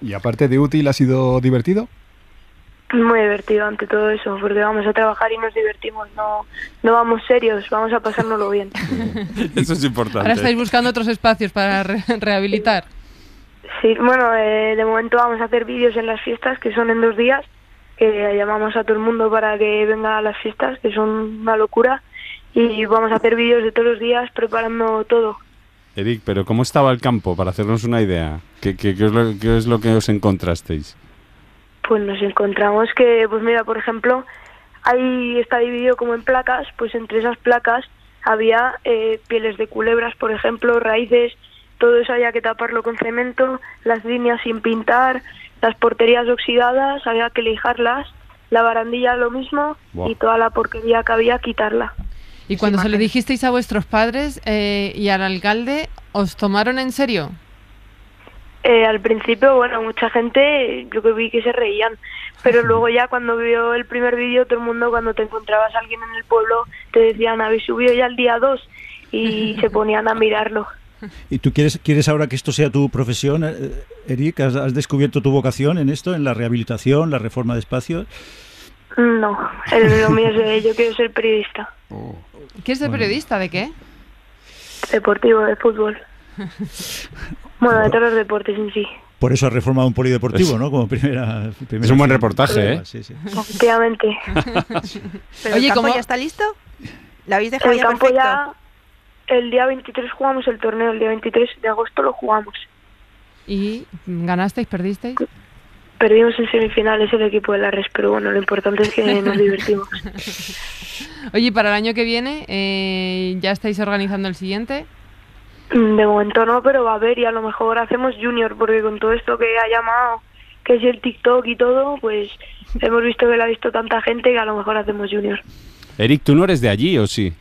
¿Y aparte de útil, ha sido divertido? Muy divertido ante todo eso, porque vamos a trabajar y nos divertimos, no vamos serios, vamos a pasárnoslo bien. Eso es importante. Ahora estáis buscando otros espacios para rehabilitar. Sí, bueno, de momento vamos a hacer vídeos en las fiestas, que son en 2 días, que llamamos a todo el mundo para que venga a las fiestas, que son una locura, y vamos a hacer vídeos de todos los días preparando todo. Eric, pero ¿cómo estaba el campo, para hacernos una idea? ¿Qué es lo que os encontrasteis? Pues nos encontramos que, pues mira, por ejemplo, ahí está dividido como en placas, pues entre esas placas había pieles de culebras, por ejemplo, raíces, todo eso había que taparlo con cemento, las líneas sin pintar, las porterías oxidadas, había que lijarlas, la barandilla lo mismo. Wow. Y toda la porquería que había, quitarla. Y cuando se lo dijisteis a vuestros padres y al alcalde, ¿os tomaron en serio? Al principio, bueno, mucha gente, yo que vi que se reían, pero luego ya cuando vio el primer vídeo, todo el mundo, cuando te encontrabas a alguien en el pueblo, te decían, ¿habéis subido ya el día 2? Y se ponían a mirarlo. ¿Y tú quieres ahora que esto sea tu profesión, Eric? ¿Has descubierto tu vocación en esto, en la rehabilitación, la reforma de espacios? No, lo mío es yo quiero ser periodista. ¿Quieres ser periodista? ¿De qué? Deportivo, de fútbol. Bueno, de todos los deportes en sí. Por eso has reformado un polideportivo, ¿no? Como primera es un buen reportaje, ¿eh? Sí, sí. Efectivamente. ¿Pero el campo ya está listo? ¿La habéis dejado ya perfecto? Ya, el día 23 jugamos el torneo, el día 23 de agosto lo jugamos. ¿Y ganasteis, perdisteis? Perdimos en semifinales el equipo de La Res, pero bueno, lo importante es que nos divertimos. Oye, para el año que viene, ¿ya estáis organizando el siguiente? De momento no, pero va a haber y a lo mejor hacemos junior, porque con todo esto que ha llamado, que si el TikTok y todo, pues hemos visto que lo ha visto tanta gente que a lo mejor hacemos junior. Eric, ¿tú no eres de allí o sí?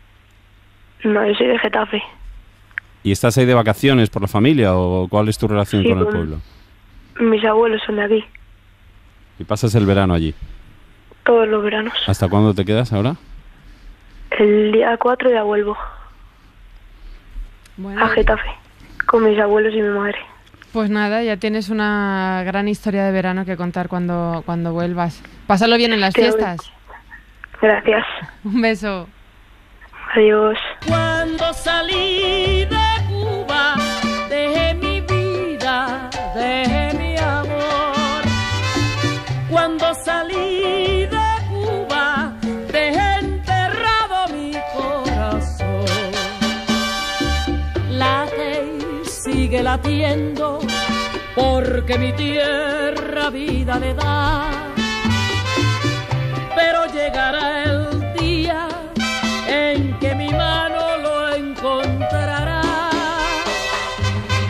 No, yo soy de Getafe. ¿Y estás ahí de vacaciones por la familia o cuál es tu relación con el pueblo? Mis abuelos son de aquí. ¿Y pasas el verano allí? Todos los veranos. ¿Hasta cuándo te quedas ahora? El día 4 ya vuelvo. Bueno, a Getafe, con mis abuelos y mi madre. Pues nada, ya tienes una gran historia de verano que contar cuando vuelvas. Pásalo bien en las fiestas. Gracias. Un beso. Adiós. Cuando salí de Cuba, dejé mi vida, dejé mi amor. Cuando salí de Cuba, dejé enterrado mi corazón. Late y sigue latiendo, porque mi tierra vida le da. Pero llegará el día en que mi mano lo encontrará.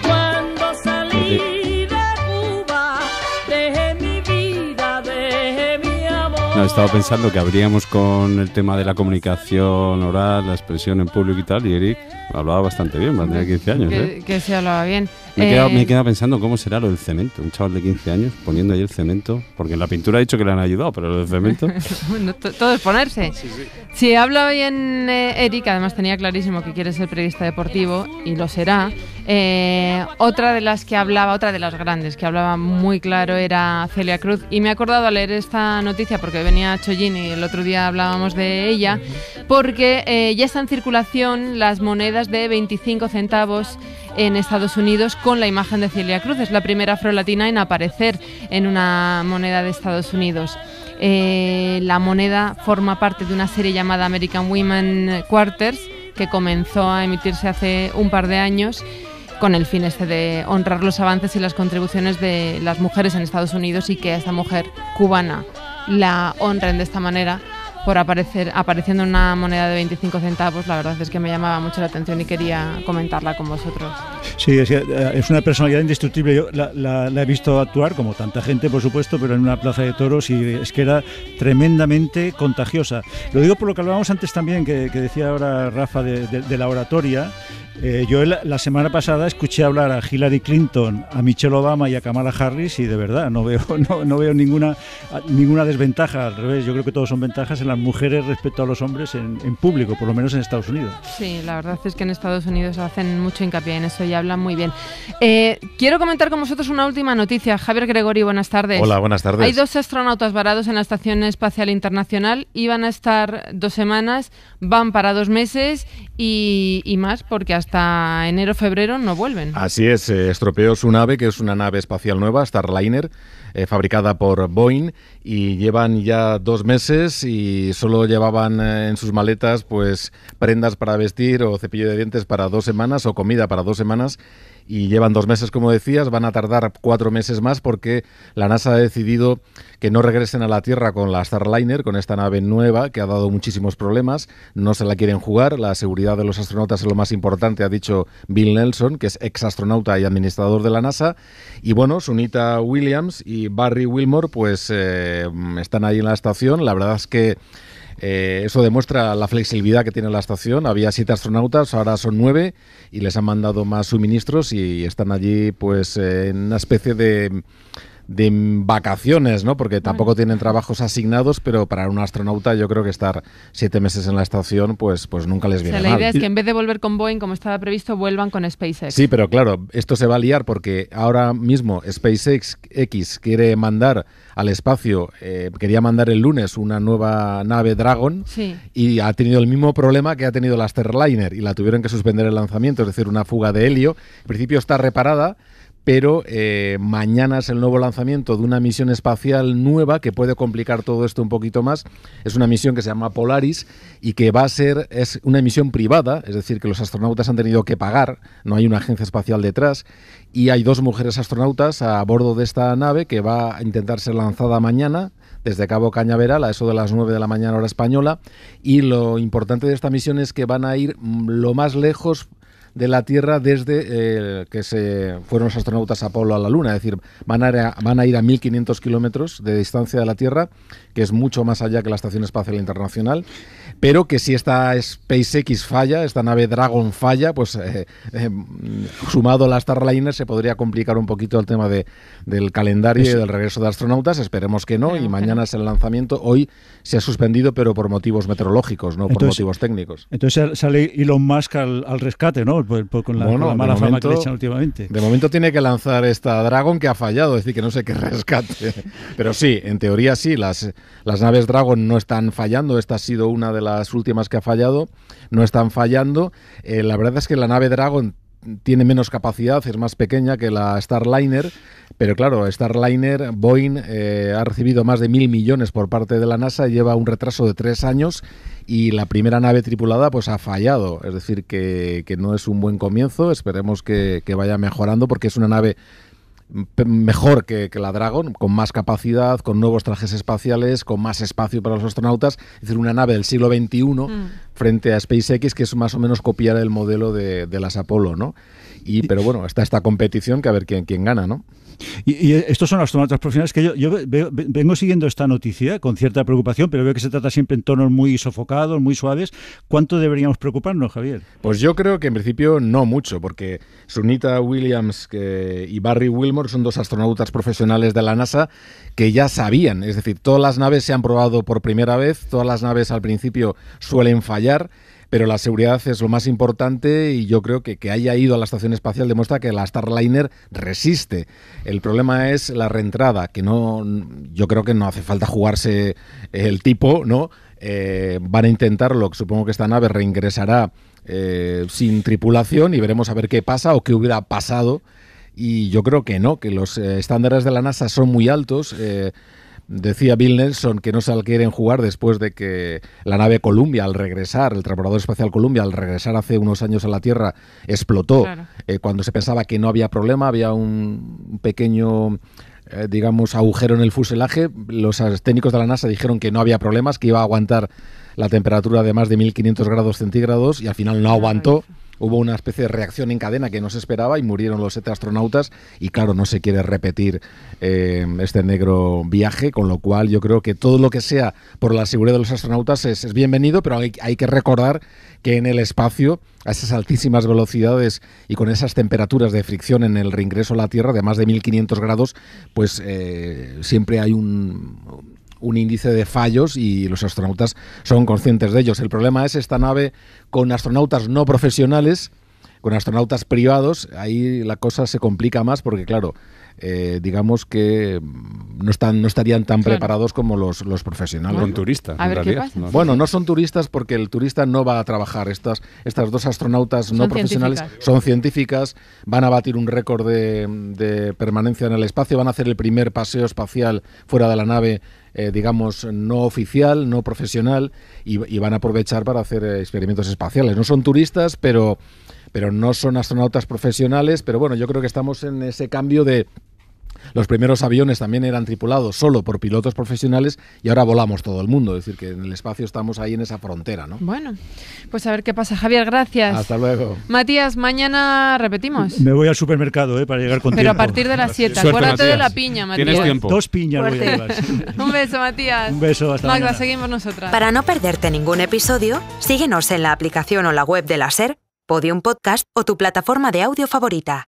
Cuando salí de Cuba, dejé mi vida, dejé mi amor. No, estaba pensando que habríamos con el tema de la comunicación oral, la expresión en público y tal, y Eric hablaba bastante bien, va a tener 15 años. Que se hablaba bien. Me he quedado pensando cómo será lo del cemento. Un chaval de 15 años poniendo ahí el cemento, porque en la pintura ha dicho que le han ayudado, pero lo del cemento... Bueno, todo es ponerse. Sí, habla bien Eric, además tenía clarísimo que quiere ser periodista deportivo, y lo será. Otra de las grandes que hablaba muy claro era Celia Cruz, y me he acordado al leer esta noticia, porque venía Chollín y el otro día hablábamos de ella, porque ya está en circulación las monedas de 25 centavos en Estados Unidos con la imagen de Celia Cruz. Es la primera afrolatina en aparecer en una moneda de Estados Unidos. La moneda forma parte de una serie llamada American Women Quarters, que comenzó a emitirse hace un par de años con el fin de honrar los avances y las contribuciones de las mujeres en Estados Unidos, y que a esta mujer cubana la honren de esta manera por apareciendo en una moneda de 25 centavos. La verdad es que me llamaba mucho la atención y quería comentarla con vosotros. Sí, es una personalidad indestructible. Yo la he visto actuar, como tanta gente, por supuesto, pero en una plaza de toros, y es que era tremendamente contagiosa. Lo digo por lo que hablábamos antes también, que decía ahora Rafa de la oratoria. Yo la semana pasada escuché hablar a Hillary Clinton, a Michelle Obama y a Kamala Harris, y de verdad no veo ninguna desventaja. Al revés, yo creo que todos son ventajas en las mujeres respecto a los hombres en público, por lo menos en Estados Unidos. Sí, la verdad es que en Estados Unidos hacen mucho hincapié en eso y hablan muy bien. Quiero comentar con vosotros una última noticia. Javier Gregori, buenas tardes. Hola, buenas tardes. Hay 2 astronautas varados en la Estación Espacial Internacional. Iban a estar 2 semanas, van para 2 meses y más, porque hasta enero-febrero no vuelven. Así es, estropeó su nave, que es una nave espacial nueva, Starliner, fabricada por Boeing, y llevan ya 2 meses y solo llevaban en sus maletas pues prendas para vestir o cepillo de dientes para 2 semanas o comida para 2 semanas. Y llevan 2 meses, como decías, van a tardar 4 meses más, porque la NASA ha decidido que no regresen a la Tierra con la Starliner, con esta nave nueva que ha dado muchísimos problemas. No se la quieren jugar, la seguridad de los astronautas es lo más importante, ha dicho Bill Nelson, que es exastronauta y administrador de la NASA. Y bueno, Sunita Williams y Barry Wilmore pues están ahí en la estación. La verdad es que eso demuestra la flexibilidad que tiene la estación. Había 7 astronautas, ahora son 9, y les han mandado más suministros y están allí pues en una especie de vacaciones, ¿no? Porque tampoco tienen trabajos asignados, pero para un astronauta yo creo que estar 7 meses en la estación pues nunca les viene mal. La idea es que en vez de volver con Boeing, como estaba previsto, vuelvan con SpaceX. Sí, pero claro, esto se va a liar porque ahora mismo SpaceX quiere mandar al espacio, quería mandar el lunes una nueva nave Dragon, sí, y ha tenido el mismo problema que ha tenido la Starliner, y la tuvieron que suspender el lanzamiento, es decir, una fuga de helio. En principio está reparada, pero mañana es el nuevo lanzamiento de una misión espacial nueva que puede complicar todo esto un poquito más. Es una misión que se llama Polaris y que es una misión privada, es decir, que los astronautas han tenido que pagar, no hay una agencia espacial detrás, y hay 2 mujeres astronautas a bordo de esta nave que va a intentar ser lanzada mañana desde Cabo Cañaveral a eso de las 9 de la mañana hora española, y lo importante de esta misión es que van a ir lo más lejos de la Tierra desde que se fueron los astronautas Apolo a la Luna. Es decir, van a ir a 1.500 kilómetros de distancia de la Tierra, que es mucho más allá que la Estación Espacial Internacional, pero que si esta SpaceX falla, esta nave Dragon falla, pues sumado a la Starliner se podría complicar un poquito el tema del calendario y del regreso de astronautas. Esperemos que no, y mañana es el lanzamiento. Hoy se ha suspendido, pero por motivos meteorológicos, no por motivos técnicos. Entonces sale Elon Musk al rescate, ¿no? Con la mala fama que le echan últimamente. De momento tiene que lanzar esta Dragon, que ha fallado, es decir, que no sé qué rescate. Pero sí, en teoría sí, las naves Dragon no están fallando. Esta ha sido una de las últimas que ha fallado. No están fallando. La verdad es que la nave Dragon tiene menos capacidad, es más pequeña que la Starliner, pero claro, Starliner, Boeing ha recibido más de 1.000 millones por parte de la NASA, lleva un retraso de 3 años y la primera nave tripulada pues ha fallado, es decir, que no es un buen comienzo. Esperemos que vaya mejorando, porque es una nave mejor que la Dragon, con más capacidad, con nuevos trajes espaciales, con más espacio para los astronautas, es decir, una nave del siglo XXI frente a SpaceX, que es más o menos copiar el modelo de las Apolo, ¿no? Pero bueno, está esta competición, que a ver quién gana, ¿no? Y estos son astronautas profesionales que yo vengo siguiendo esta noticia con cierta preocupación, pero veo que se trata siempre en tonos muy sofocados, muy suaves. ¿Cuánto deberíamos preocuparnos, Javier? Pues yo creo que en principio no mucho, porque Sunita Williams y Barry Wilmore son 2 astronautas profesionales de la NASA que ya sabían, es decir, todas las naves se han probado por primera vez, todas las naves al principio suelen fallar, pero la seguridad es lo más importante, y yo creo que haya ido a la estación espacial demuestra que la Starliner resiste. El problema es la reentrada, que yo creo que no hace falta jugarse el tipo, ¿no? Van a intentarlo, supongo que esta nave reingresará sin tripulación y veremos a ver qué pasa o qué hubiera pasado, y yo creo que no, que los estándares de la NASA son muy altos. Decía Bill Nelson que no se la quieren jugar después de que la nave Columbia, al regresar, el transbordador espacial Columbia, al regresar hace unos años a la Tierra, explotó. Claro. Cuando se pensaba que no había problema, había un pequeño agujero en el fuselaje. Los técnicos de la NASA dijeron que no había problemas, que iba a aguantar la temperatura de más de 1.500 grados centígrados, y al final no aguantó. Hubo una especie de reacción en cadena que no se esperaba y murieron los 7 astronautas, y claro, no se quiere repetir este negro viaje, con lo cual yo creo que todo lo que sea por la seguridad de los astronautas es bienvenido, pero hay que recordar que en el espacio, a esas altísimas velocidades y con esas temperaturas de fricción en el reingreso a la Tierra de más de 1.500 grados, pues siempre hay un índice de fallos, y los astronautas son conscientes de ellos. El problema es esta nave con astronautas no profesionales, con astronautas privados. Ahí la cosa se complica más, porque claro, digamos que no estarían tan preparados como los profesionales. Son turistas, en realidad. Bueno, no son turistas, porque el turista no va a trabajar. Estas 2 astronautas no profesionales son científicas, van a batir un récord de permanencia en el espacio, van a hacer el primer paseo espacial fuera de la nave, no oficial, no profesional, y van a aprovechar para hacer experimentos espaciales. No son turistas, pero no son astronautas profesionales. Pero bueno, yo creo que estamos en ese cambio de... Los primeros aviones también eran tripulados solo por pilotos profesionales, y ahora volamos todo el mundo. Es decir, que en el espacio estamos ahí en esa frontera, ¿no? Bueno, pues a ver qué pasa. Javier, gracias. Hasta luego. Matías, mañana repetimos. Me voy al supermercado para llegar con tiempo. Pero a partir de las 7. Suerte, Acuérdate Matías. de la piña, Matías. Tienes tiempo. 2 piñas voy a llevar. Un beso, Matías. Un beso, hasta Magda, mañana. seguimos nosotras. Para no perderte ningún episodio, síguenos en la aplicación o la web de la SER, Podium Podcast o tu plataforma de audio favorita.